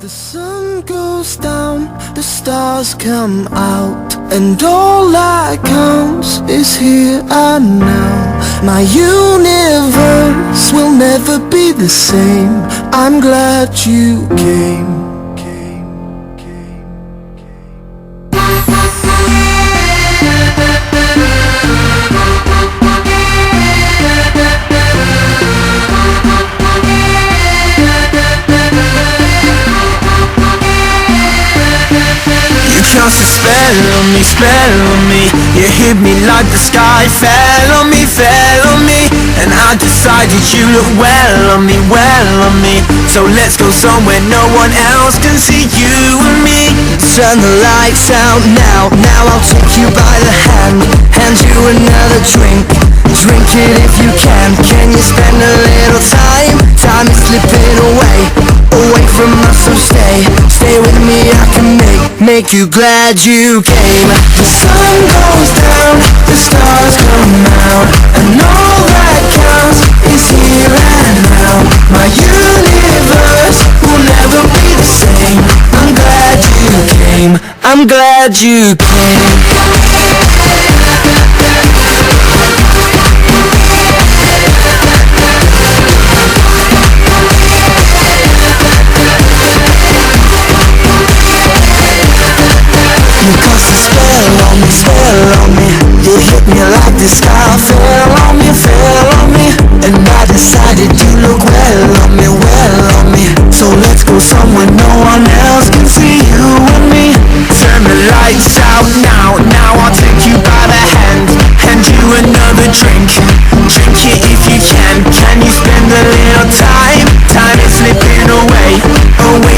The sun goes down, the stars come out, and all that counts is here and now. My universe will never be the same. I'm glad you came. Cast a spell on me. You hit me like the sky fell on me, and I decided you look well on me, So let's go somewhere no one else can see you and me. Turn the lights out now, I'll take you by the hand you another drink. Drink it if you can. Can you spend a little time? Time is slipping away from us, so stay with me. I can make you glad you came. The sun goes down, the stars come out, and all that counts is here and now. My universe will never be the same. I'm glad you came. I'm glad you came. You cast a spell on me. You hit me like the sky fell on me, and I decided you look well on me, So let's go somewhere no one else can see you and me. Turn the lights out now, I'll take you by the hand you another drink. Drink it if you can. Can you spend a little time? Time is slipping away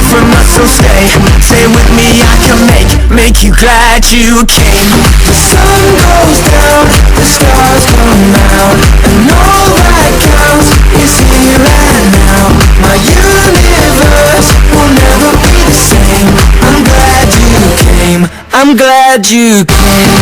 from us, so stay with me. I can make you glad you came. The sun goes down, the stars come out, and all that counts is here and now. My universe will never be the same. I'm glad you came. I'm glad you came.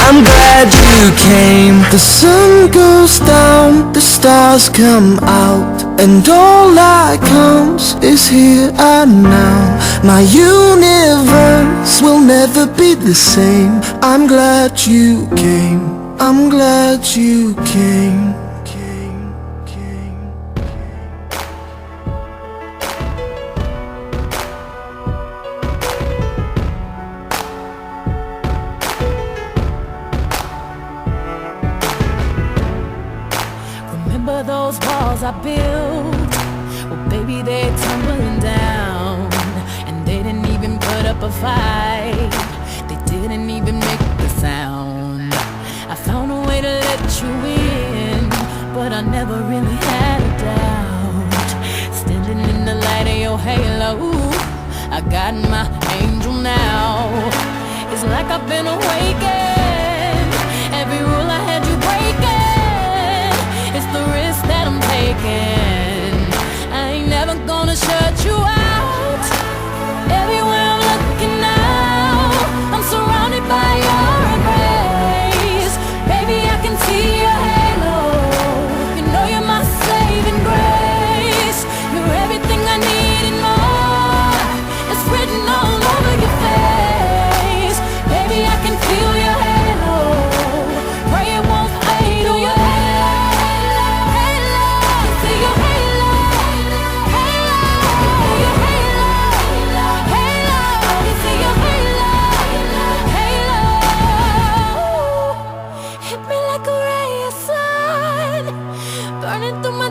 I'm glad you came. The sun goes down, the stars come out, and all that counts is here and now. My universe will never be the same. I'm glad you came. I'm glad you came. Remember those walls I built? Well, baby, they're tumbling down, and they didn't even put up a fight. They didn't even make a sound. I found a way to let you in, but I never really had a doubt. Standing in the light of your halo, I got my angel now. It's like I've been awakened. Every rule I had you breaking. It's the risk that I'm taking. I ain't never gonna shut you out. Everywhere I'm looking now, I'm surrounded by your embrace. Baby, I can see your halo. You know you're my saving grace. You're everything I need and more. It's written all over your face. Baby, I can feel your halo. Pray it won't fade away. Burning through my